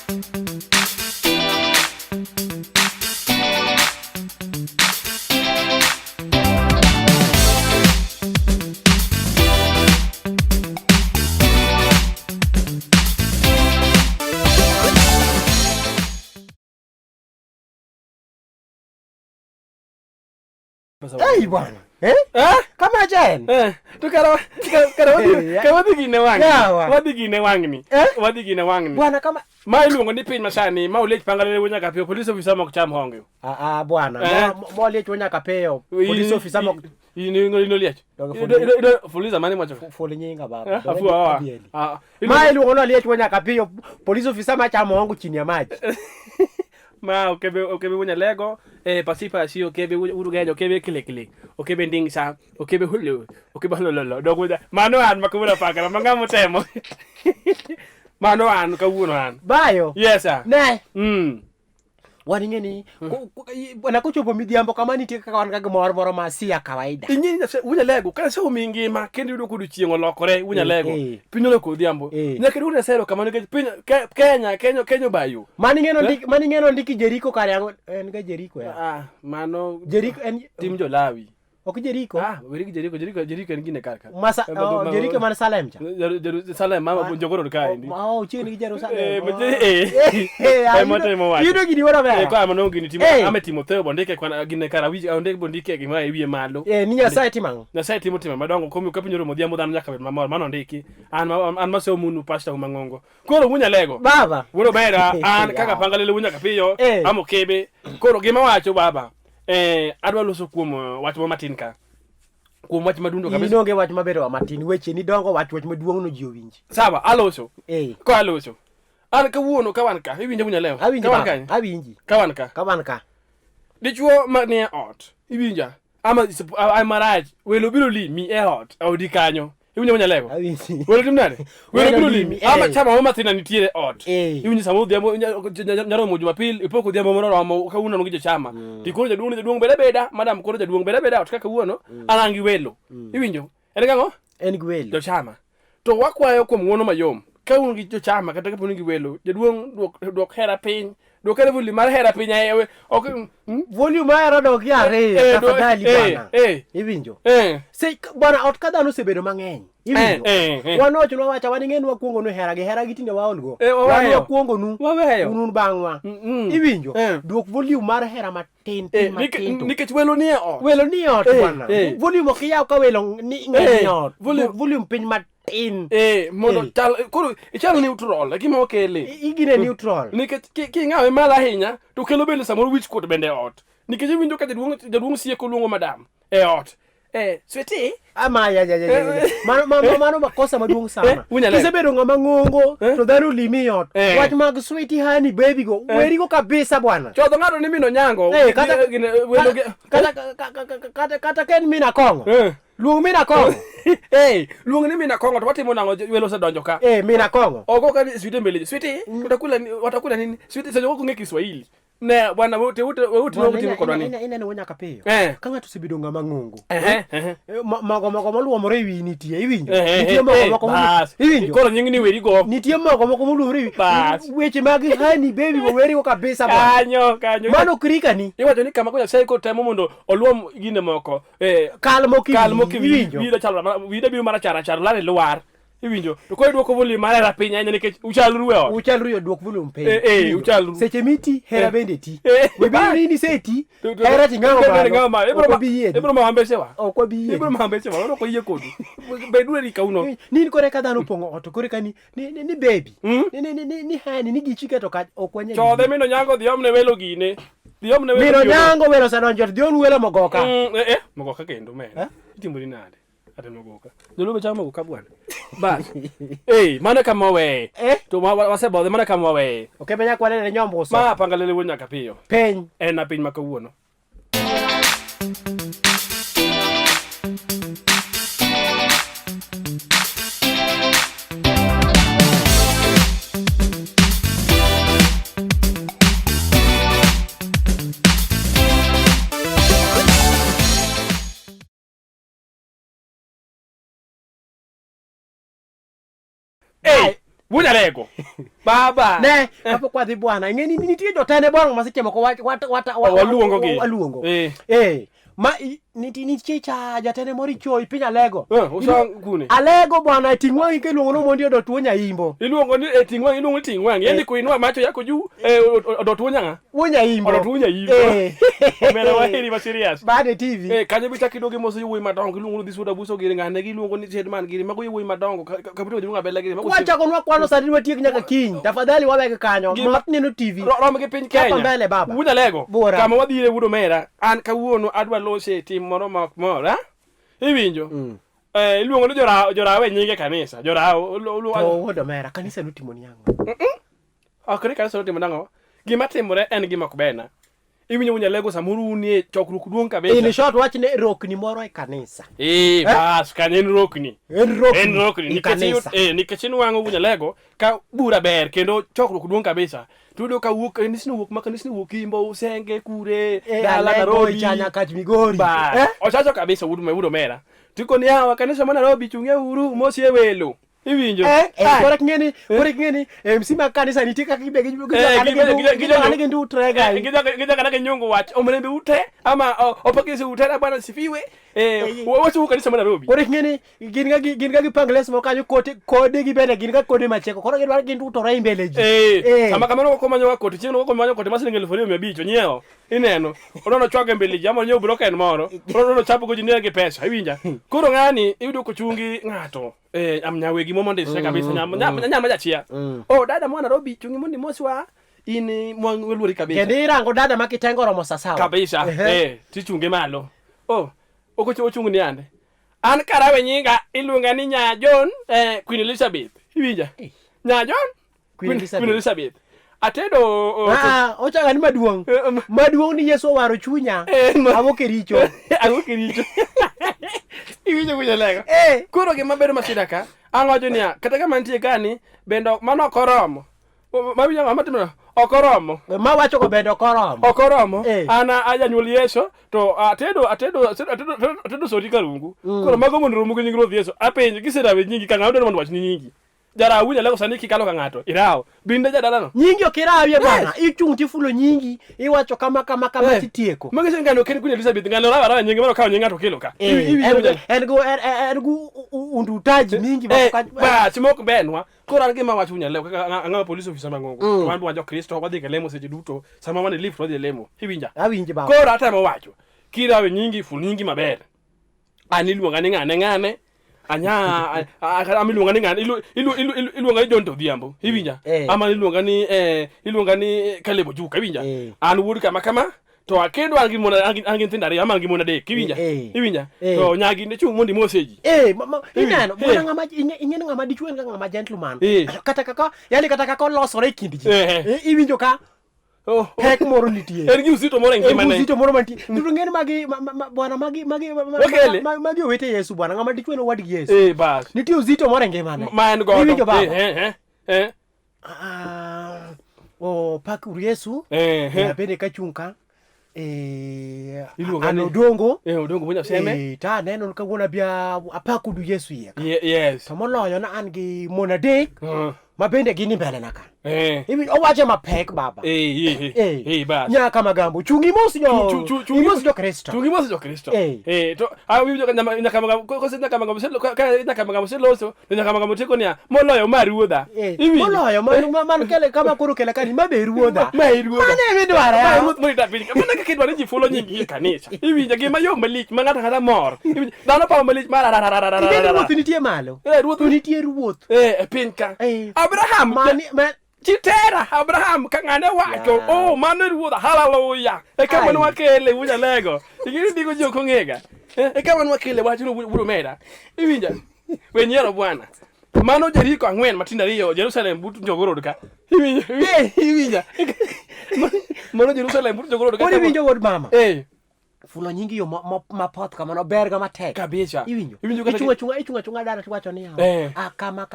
Hey bwana. Kama jen. Tu kara wadigi ne wangni. Wadigi ne wangni. Bwana kama ma iluongo ni piny masani ma olech pangale wunya ka pio police officer mok cham honge. Bwana. Mo olech wunya ka pio police officer mok ino liech. Police mani mwacho. Foli nyinga baba. Ma iluongo no olech wunya ka pio police officer ma cham hongo chini ya maji. Ma okebe wunya lego pasipa si okebe urugejo okebe kile okebe ndingsa okebe hulu okebe hololo doguda mano an makubura pakara mangamo temo mano an kawuono an bayo yes sir ne waningeni bwana kuchopo midhiambo kama nitie kaka wan kaka moro masia kawaida inyi wunya lego kanse umingi ma kendi yudo kudu chiengo lokore wunya lego pinyolo kodhiambo nyaka dude sero kama nikech piny Kenya bayo maningeno ndiki Jeriko kare yango en ga Jeriko ya mano Jeriko en tim jo lawi ok Jeriko werigi Jeriko en gine kaka Jeriko man Salem cha Jerusalem mama jogoro ka indi chini gi Jerusalem yudo gini wara ba ko amano gini timo ame Timotheo bondike kwa gine kara wi ondike bondike gima ewiye malo ni Nyasaye timang Nyasaye timo madongo komi kapinyoro modhiambo dhano nyaka bed mamor mano ndiki an maso munu pastor mangongo koro wunya lego baba wuro bera an kaka pangalele wunya kapiyo amo kebe koro gima wacho baba adwa loso kuom wach matin ka kuom wach madundo kabisa inonge wach mabedo matin weche ni dongo wach maduong no ji owinji sawa aloso ko aloso an kawuono kawan ka iwinjo wunya leo kawan ka dichuo manie ot iwinja ama maraj welo biro limi e ot odi kanyo iwinjo wunya lego welo timnade welo biro limi ama chama matin nitiere ot iwinjo samo dhiambo nyaro mo Jumapil ipoko dhiambo moro romo kawuono ngi chama tikoro jaduong beda madam koro jaduong beda ot kaka wuono anangi welo iwinjo en gango en gi welo jo chama to wakwayo kuom wuono mayom kawuono gi jo chama kata kaponi gi welo jaduong dwok hera piny dokere vuli mar hera piny ayewe ok volume mar dok yare tafadhali bwana iwinjo se bwana ot ka dhano sebedo mang'eny iwinjo wanocho no wacha waning'en wakuongo no hera gi tinde waolgo wakuongo nu unun bangwa iwinjo dwok volume mar hera matin nikech welo ni ot bwana volume ok yaw ka welo ni ng'eny ot volume piny matin mondo koro ichalo neutral lakini okele igine neutral nikech king'awe mala ahinya to kelo bende samoro wich kuot bende ot nikech iwinjo ka jaduong sieko luongo madam e ot sweti ama mano makosa maduong sana kisebedo ng'ama ng'ongo to dhano limi ot wach mag sweti hani baby go weri go kabisa bwana chodho ng'ato ni mino nyango kata ken mina kongo luong mina kongo luong ni mina kongo to watimo nango welo se donjo ka mina kongo ogo ka switi mbele switi watakula nini switi sasa wako ng'e Kiswahili ne bwana wote no kodwa ni ine wonya kapeyo kanga tusibido ng'ama ng'ongo mago moluomore wi nitie iwinjo nitie mago iwinjo koro nying ni weri go nitie mago moluomore wi weche mag hani baby go weri go kabisa kanyo mano krikani iwacho ni kama ko sai ko temo mondo oluom gine moko kalmoki winjo vida chalo vida bi mara chara lale luar iwinjo to ko duoko volume mara rapinya nikech uchal ruyo duok volume pe uchal seche miti hera bende ti we bi nini seti hera tingawo ma ebro ma ambesewa ebro ma ambesewa no ko yie kodu be dueri kauno nini kore ka dhano pongo oto kore ka ni baby ni hani ni gichike to ka okwanya chodhe mino nyango dhiomne welo gine mino nyango welo sadonjo dhion welo mogoka mogoka kendo me itimbori nade ate mogoka jolo chama mogoka bwana bas mana kama we to wasebodhe mana kama we okebenya kwale ne nyombo so ma pangalele wonya kapiyo peny en apiny makawuono Wunya lego. Baba. Ne, hapo kwa dhi bwana. Ngeni nitie jotende bwana masiche moko waluongo gi. Waluongo. Ma ni chicha jatene mori choi pinya lego. Usang kune. Alego bwana tingwangi ke luongo no mondi do tuonya imbo. Iluongo ni tingwangi iluongo tingwangi. Yendi kuinua macho yako juu do tuonya nga. Wonya imbo. Do tuonya imbo. Mera wahiri ba serious. Bade TV. Kanye bicha kidogo moso yuwi madongo iluongo ni suda buso giri ngane giluongo ni Chedman giri mago yuwi madongo kapito dirunga bela giri mago. Wacha konwa kwano sadi matiek nyaka kiny. Tafadhali waweke kanyo. Matneno TV. Rom ge piny Kenya. Mbele baba. Wunya lego. Kama wadhire wudo mera an kawuono adwa lose tim moro moro iwinjo iluongo ni jorawe nyinge kanisa jorawe wudo mera kanisa notimo ni ang'o akre kanisa notimo nango gima timore en gima kubena iwinjo Wunya lego samuru unie chokruok duong kabisa in short wach ne rokni moro e kanisa bas kanyen rokni nikech wango Wunya lego ka bura ber kendo chokruok duong kabisa tudo ka wuok kanisni wuok makanisni wuok imbo senge kure dala Nairobi chanya kach Migori ochacho kabisa wudo mera tiko ni hawa kanisa ma Nairobi chunge uru mosie welo iwinjo kore ngeni msima kanisa nitie ka kibege gidane ndu trega gidaka na nyongo wach omrembe ute ama opakisi ute na bwana sifiwe wacho kanisa ma Nairobi kore ngeni gin ga gipangles mo kanyo kode gibene gin ga kode macheko kore gidwar gin ndu to rai mbele ji sama kamano ko manyo kote chino ko manyo kote masini 1500 nyiewo ineno onono chwage mbele ji ama nyo broken moro onono chapo go jinia ge pesa iwinja koro ngani iyudo ko chungi ngato amnyawe gimo monde se kabisa nyama jachia dada mwana Nairobi chungi mondi moswa ini mweluri kabisa kendi rango dada makitengo romo sasawa kabisa tichunge malo okocho chungu ni ande an karawe nyinga iluonga ni Nya John Queen Elizabeth iwinja Nya John Queen Elizabeth atedo ochaga ni maduong ni Yesu waro chunya awoke richo iwinjo Wunya lego koro gima bedo masida ka angojo niya kata kama nitie kani bendo mano koromo mawinjo matimo okoromo mawacho ko bendo okoromo ana ajanyuol Yesu to atedo sori karungu koro mago mondo romo nying Ruoth Yesu apenjo kiserawe nyingi ka ng'awo mondo wach ni nyingi jara Wunya lego sani kikalo ka ng'ato irao binde jadalano nyingi okirawie bana ichung tifulo nyingi iwacho kama titieko magese ngano ken Queen Elizabeth ngano rawa nyingi maro kawo nyingato kilo ka ergo undutaji mingi ba simok benwa kora ngima wacho Wunya lego ng'awo police officer mangongo wandu wajo Kristo wadhi ke lemo seche duto sama wane lift wadhi lemo iwinja awinje ba kora atamo wacho kirawe nyingi ful nyingi maber aniluonga ni ngane anya amiluonga ni ngane iluonga ni John Odhiambo iwinja ama iluonga ni Kalebo Juka iwinja an wuod kama to akendo angi ntindari ama angi mona dek iwinja to nyagi ne chung mondi moseji ineno mona ngama dichwen ngama gentleman kata kaka losore kindji iwinjo ka pek moro nitie en gi usito moro ngimane usito moro mantie ndu ngene bwana magi owete Yesu bwana ngama dichwen owad Yesu bas nitie usito moro ngimane man godo pak Yesu bende kachunka odongo munya seme ta neno kawuona bia apakudu Yesu yes to moloyo na an gi monadek mabende gini mbele naka hivi owache mapek baba ba nyaka magambo chungi mosi jo Kristo to awijo nyaka magambo ko se nyaka magambo se loso nyaka magambo teko nia moloyo maruodha moloyo man kele kama kuru kele kani maberuodha mane midwara ruoth moita piny mana ka kidwa ni jifulo nyingi kanisa iwinja gima yo malich mangata kata mor dano pa malich ruoth nitie malo ruoth nitie ruoth piny ka Abraham chitera Abraham kangane wacho mano ruodha hallelujah kama no wakele Wunya lego igiri digo joko ngega kama no wakele wacho no buru mera iwinja wenyero bwana mano Jeriko ang'wen matinda riyo Jerusalem butu njogoro ka iwinja mano Jerusalem butu njogoro ka iwinjo god mama fulo nyingi yo mapoth kama no berga matek kabisa iwinjo ichunga dara tiwacho ni kama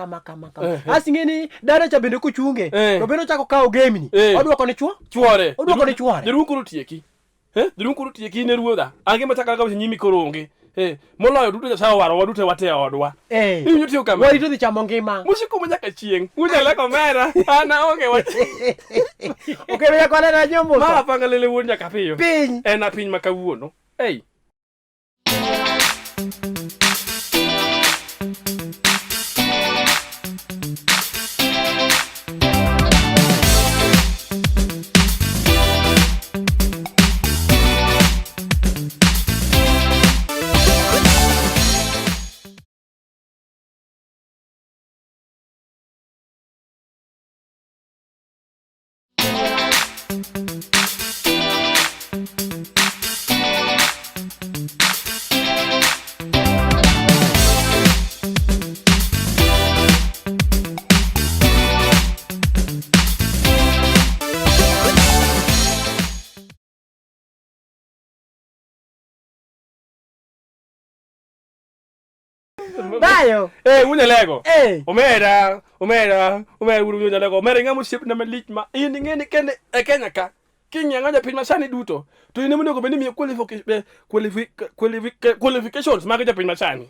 asingeni dara cha bende kuchunge to bendo chako kawo gemini odwoko ni chuore Jerukuru tieki ne ruodha ange mataka ka nyimi koronge Moloyo duto Nyasaye owaro waduto wate odwa. Iwinjo tiyo kama. Warito dhi chamo ngima. Musiko mo nyaka chieng. Unyala komera. Ana onge wach. Okay, ya kwana na nyombo. Ma panga lele wuon nyaka piyo. Piny. En a piny makawuono. Dayo. Unyalego. Omera unyalego. Omera ngamo ship na malich ma. Ini ngene kende e Kenya ka. Kinya nganya piny masani duto. To ine monego beni mi qualifications mag piny masani.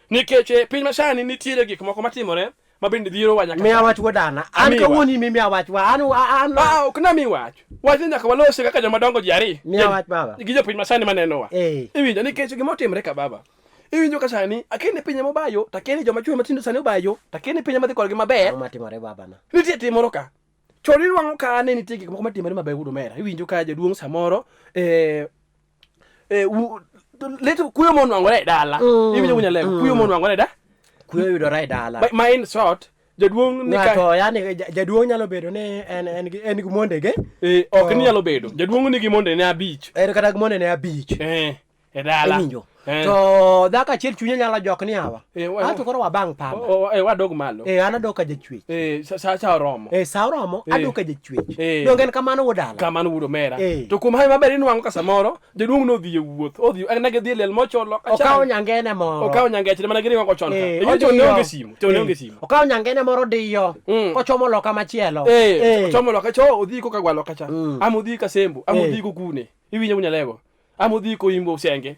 Nikech piny masani nitiere gik moko matimore mabende dhiro wa nyaka. Miya wach wadana. An kawuoni miya wach wa. An ok na mi wach. Wach nyaka walose kaka jomadongo ji ari. Miya wach baba. Gi jopiny masani manenowa. Iwinjo nikech gima otimre ka baba. Iwinjo ka sani akene pinye mobayo, takene joma chwe matindo sani obayo, takene pinye madhi korgi maber. Matimore baba na. Nitie timoro ka. Chori wango ka ne nitie gik moko matimore maber gudo mera. Iwinjo ka jaduong' samoro leto kuyo mon wangore dala. Iwinjo kunyalego kuyo mon wangore da. Kuyo yudore dala. Ma in short jaduong' ni ka to yani jaduong' nyalo bedo ne en gi mondege. Ok ni nyalo bedo. Jaduong' ni gi monde ne abich. Kata gi monde ne abich. E dala. Iwinjo. To dhaka chiel chunye nyalo jok ni hawa. Ato koro wabang' pamba. Wadog malo. An adok ka jachwech. Sa oromo. Sa oromo adok ka jachwech. Dongen kamano wudala. Kamano wudo mera. To kuom hai maber inwango ka samoro jaduong' no dhi e wuoth. Odhi ne gidhi lel mocholo ka cha. Okawo nyangene moro. Okawo nyangene mana giri wango chon ka. Iwinjo ne onge simu. To ne onge simu. Okawo nyangene moro diyo. Kochomo loka machielo. Kochomo loka cho odhi ko ka loka cha. Amodhi ka sembu. Amodhi ko kune. Iwinjo kunyalego. Amodhi ko imbo senge.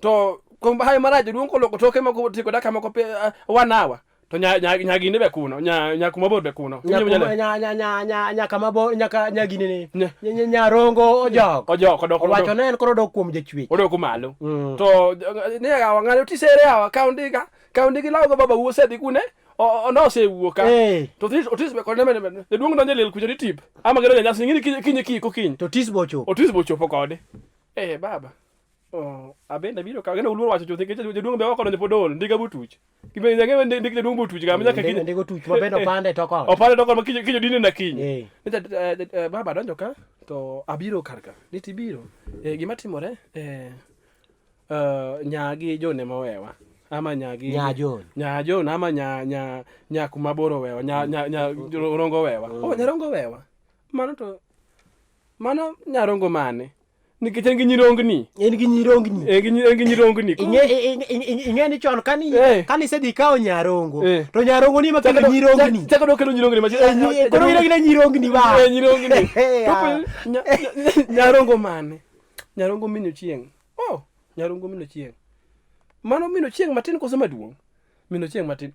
To komba hai maraje duong' koloko toke mako tiko daka mako 1 hour. To nyagine be kuno. Nyakuma be kuno. Nyaka mabor nyagine ne. Nyarongo ojok. Odok. Wacho ne en koro dok kuom jachwech. Odok malo. To ne gawa ng'ayo tisere awa kaundiga lawo baba wuose dhi kune. Ono se wuoka. To otis be kode men. Jaduong' donje lel kucho tip. Ama gero nyasi ngini kinyi kiny. To tis bocho. Otis bocho pokode. Baba. Abenda biro ka gena uluor wacho chothe keche jaduong' be oko donjo podol ndiga butuch. Kibe nyake ndik jaduong' butuch ga nyaka kinyi. Ndigo tuch mabendo pande toko. Opande toko ma kinyo dine na kinyi. Baba donjo ka to abiro karka. Niti biro. Gima timore nyagi jone mowewa. Ama nyagi nyajon ama kuma boro wewa. Rongo wewa. Nyarongo wewa. Mano nyarongo mane? Nikech en gi nyirongni. En gi nyirongni. En gi nyirongni. Ing'eni chon kani sedhi kawo nyarongo. To nyarongo ni makelo nyirongni. Chako dokelo nyirongni machielo. Koro gina nyirongni ba. Nyirongni. Nyarongo mane? Nyarongo mino chieng'. Nyarongo mino chieng'. Mano mino chieng' matin koso maduong'. Mino chieng' matin.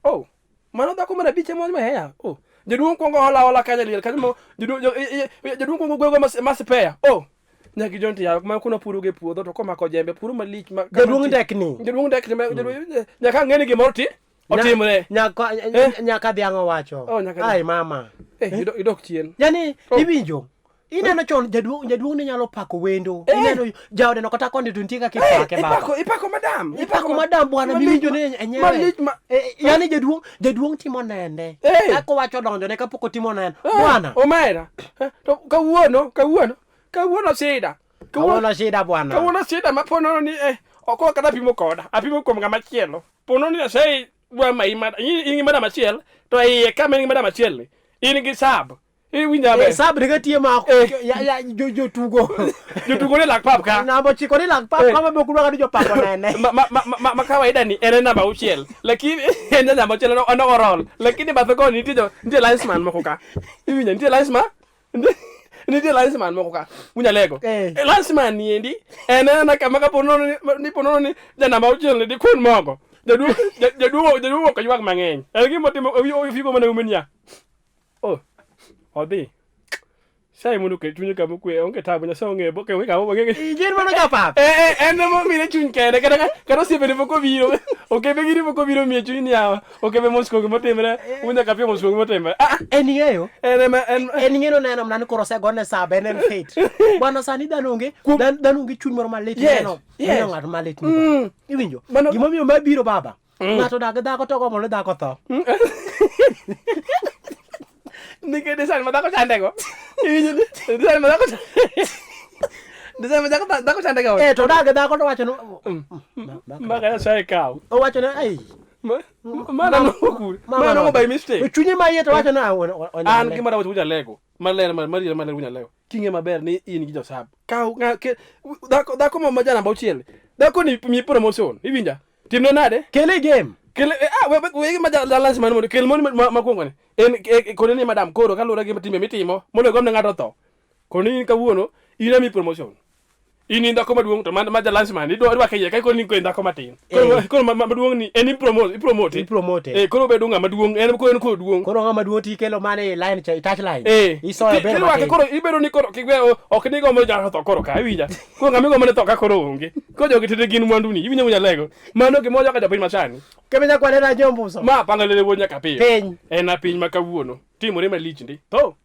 Mano dhako mar abich ema maheya. Jaduong' kwongo hola kanya liel kanyo jaduong' kwongo gwego masipea. Nyaki jonti ya kuma kuna puru ge puodho to komako jembe puru malich ma jaduong' ndekni nyaka ng'eni gimoro otimre nyaka dhiang' owacho ai mama idok chien yani iwinjo ineno chon jaduong' ne nyalo pako wendo ineno jaode no kata kondi tuntie ka kipake baba ipako madam bwana miwinjo ne enyewe yani jaduong' timo nende ako wacho donjo ne kapoko timo nende bwana omera to kawuono shida bwana. Kawuono shida mapono ni oko kata apimo kuom ng'ama chielo. Pono ni sei dwa mai in mada machiel to iye kama in mada machiel in gi sab. Iwinja be. Sab ne gatie ma ya jotugo. Jotugo ne lak pap ka. Namba chiko ni lak pap kama be kudwa ga jopako nene. Ma kawaida ni en namba 6 lakini en namba 6 ono roll lakini bathoko ni nitie linesman moko ka. Iwinja nitie linesman nitie landsman moko ka munyalego landsman ni endi en kama ka pono ni janamba uchiel ni kun moko jaduo ka ywak mang'eny en gimo timo ofigo mana umenia odhi sai mundu ke chunye kama kwe onge tabu nya songe boke we kama boke ijin mana ka pap en mo mire chun kende kada sibe ne boko biro oke be giri boko biro mie chun yawa oke be mosko ke motemre unya ka pio mosko ke motemre eniyo eniyo neno mnani korose gone sa benen fate bwana sani danonge chun moro malet no ngat malet ni iwinjo gimo miyo mabiro baba ngato daga to go mono daga to Nike desain madako chandego. Desain madako. Desain madako chandego. To daga to wacho no. Magana sai kaw. O wacho no ai. Mana no by mistake. Chunye maye to wacho no an gima dawo tuja lego. Malere wunya lego. Kinge maber ni in gi josab. Kaw dako mo majana bauchiel. Dako ni mi promotion. Ibinja. Timno nade? Kele game. We ma balance man mo kel mon makwongo ne en kone ni madam koro kalura gi timbe mitimo mondo gomne ngato to koni kawuono ina mi promotion ini ndako maduong to ma balance man idwa ke kai koni ko ndako matin koro maduong ni en promote koro bedo nga maduong en ko duong koro nga maduong ti kelo mane line touch line iso ya ber ma koro ibedo ni koro kigwe ok ni go mo ja to koro ka winja ko ngami go mane to ka koro onge ko jogi tete gin mwandu ni ibinya munya lego mano ke moja ka japiny masani kemenya kwa nena jombuso ma pangalele wonya ka piny en a piny makawuono timore malich ndi to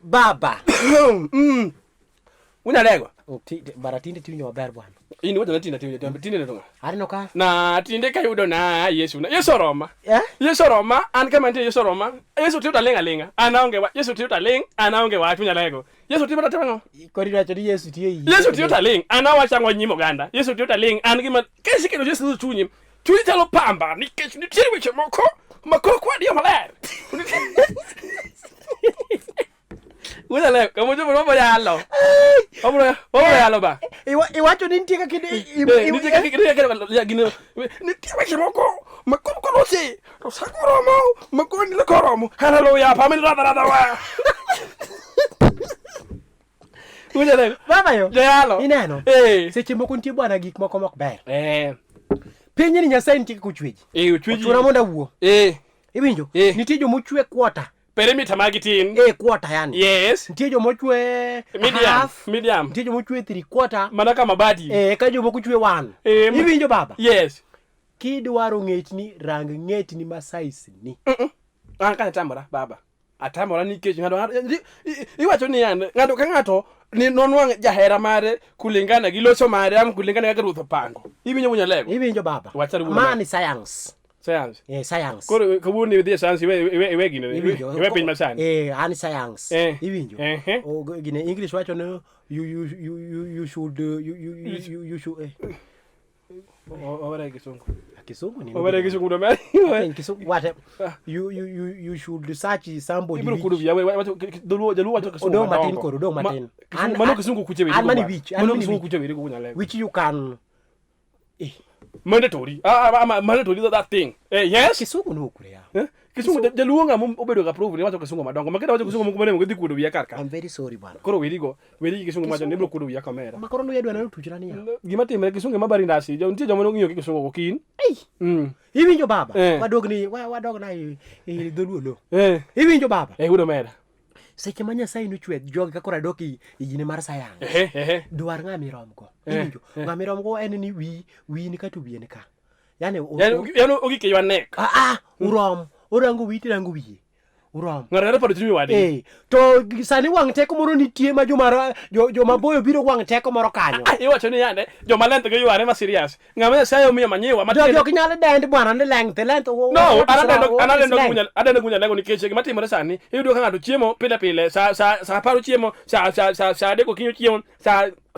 baba unya lego baratinde tinyo ber bwana ini wodo tinde ndonga ari no ka na tinde kayudo na Yesu Roma Yesu Roma an kama ntie Yesu Roma Yesu tiuta lenga anaonge wa Yesu tiuta lenga anaonge wa tunya lego Yesu tiuta tanga kori racho di Yesu tie Yesu tiuta lenga anawa chango nyimo ganda Yesu tiuta lenga an gima kesi kendo Yesu chunyi talo pamba ni kesu ni tiri weche moko kwa dio maler Uda leo, kamo jo mambo ya halo. Mambo ya halo ba. Iwacho ni ntika kide ntika kide ya gino. Nitia kiroko. Makorosi. Rosakoromo. Makoni le koromo. Halo ya pameni rada wa. Uda leo. Baba yo. Ya halo. Ineno. Seche moko ntie bwana gik moko mok ber. Pinyi ni Nyasaye ntie kuchweji. Uchweji. Tuna monda wuo. Ibinjo. Nitie jo mochwe quarter. Perimeter magitin. Quarter yani. Yes. Nitie jo mochwe medium. Nitie jo mochwe 3/4. Mana kama badi. Ka jo mochwe 1. Ibinjo baba. Yes. Kidwaro ng'etni rang ng'etni ma size ni. An kana tamora baba. Atamora nikech ngado iwacho ni an ngado ka ngato ni nonwang jahera mare kulingana gi loso mare am kulingana ga ruth pango. Ibinjo munya lego. Ibinjo baba. Man science. Science. Koro kabuni with science we gine. We piny masani. An science. Ibinjo. O gine English wacho no you should Ora Kisungu ni. Ora Kisungu do me. Kisungu what you should search somebody. Ibro kudu ya wacho jalu wacho Kisungu. Odo matin koro do matin. Mano Kisungu kuchewe. Mano Kisungu kuchewe ko kunya lego. Which you can mandatory mandatory that thing yes Kisungu no kure ya Kisungu jaluonga obedo ga prove ni wacho Kisungu madongo makeda wacho Kisungu mko mane ngedi kudo wiya karka. I'm very sorry bana. Koro weri Kisungu macho ne bro kudo wiya kamera makoro no yedwa na tujira ni ya gima timre Kisungu mabari ndasi jo ntie jomo ngiyo Kisungu gokin ibinjo baba wadog na dholuo ibinjo baba udo mera seche ma Nyasaye nochwe jogi ka kora doki yine mar sayang dwar ng'ami romgo ibinjo ng'ami romgo en ni wi ni katu wiye ka yani ogike ywa nek urom orango wi tirango wiye urom ngara paro timi wadi to sani wang teko moro nitie ma joma boyo biro wang teko moro kanyo iwacho ni yande joma lento go yware ma serious ng'ama Nyasaye omiyo manyiwa matendo jo kinyalo dend bwana ne length no anadendo gunya lego nikech gima timore sani iyudo ka ng'ato chiemo pile sa paro chiemo sa adeko kinyo chiemo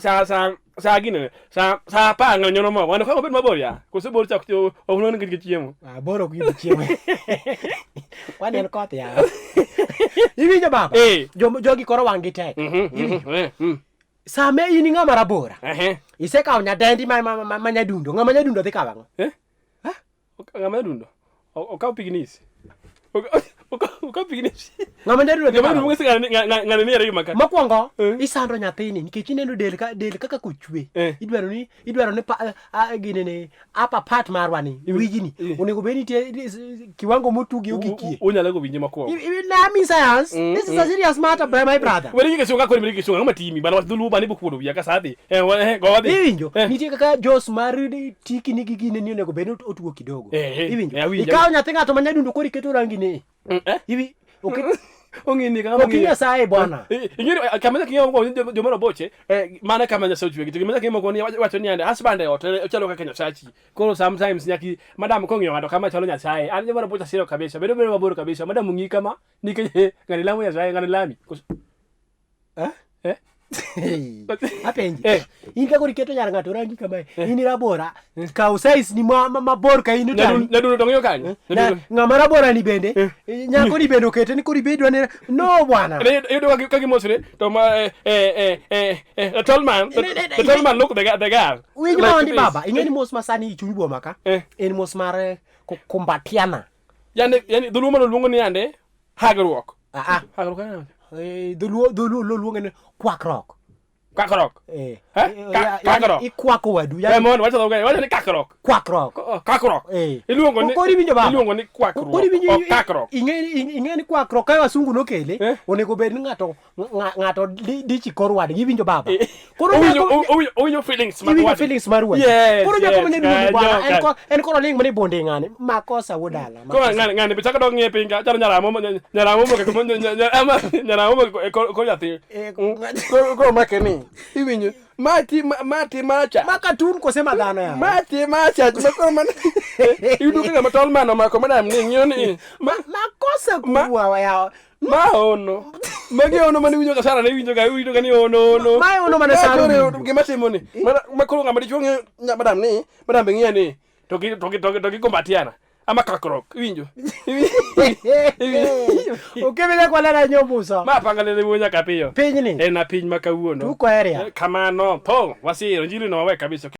sa sa gine sa pa nganyo mo wan ko ben mabor ya ko se bor chak to ono ngi chiemo boro ku chiemo wan en ko ya iwinjo baba jogi koro wangi tek sa me ini ngama rabora ise ka nya dendi ma nyadundo ngama nyadundo dhi kawango ngama nyadundo o ka pignis o pignis ngama nyadundo ngama ngani ni ere maka mokwongo isando nyathini nikech ineno del kaka kuchwe idwaro ni gine ne apa part marwani wijini onego beni kiwango motugi ogikie unyala go winje makwongo na mi science this is a serious matter my brother weri ke sunga ko mi ke sunga ngama timi bana dulu bani bukudo ya kasadi godi iwinjo nitie kaka jos mar tiki nigi gine ni onego beni otugo kidogo iwinjo ikaw nyathi ngato manyadundo kori keto rangi ne iwi ongini kama okinya sai bwana ingiro kama kinyo ngo jomoro boche mana kama nya sauti wegi kama kinyo ngo ni wacho ni ande husband hotel chalo kaka nya sachi ko sometimes nyaki madam ko ngiyo ngado kama chalo nya sai an jomoro boche siro kabisa bedo maboro kabisa madam ngi kama nike ngani lamu ya sai ngani lami apenji inka kuri keto nyara ngato rangi kama ini rabora ka size ni mabor ka inu tani nyadundo dongiyo kanyo ngama rabora ni bende nyako ni bende okete ni kuri bedwa ne no bwana yudo ka gimosre to ma the tall man look the girl winyo mandi baba ingeni mos masani ichunyi boma ka en mos mar kumbatiana yani dulu mano lungo ni ande hagerwok hagerwok dulu luonge kwakrok ikwako wadu ya mon wacha doga wacha ni kakrok iluongo ni kakrok ingeni kwakrok ka wasungu nokele onego bed ngato dichi korwad giwinjo baba koro oyo feelings marwa koro nyako mane duogo bwana en koro ling mane bonde ngane makosa wodala ko ngane bichaka dog ngie pinga charo nyaramo ko yathi ko makeni iwinyo mati macha makatun kosema dhano ya mati macha ko man yuduka kama tol mano mako madam ni nyoni makosa kuwa ya maono magi ono mani winyo kasara ne winyo ga ni ono maono mane sara gima timoni makolo ngama dichonge madam bengia ni toki kombatiana ama kakrok winjo okebele kwa lana nyobuso ma pangale wonya kapiyo piny ni na piny makawuono tuko area kamano po wasiro njiri no wawe kabisa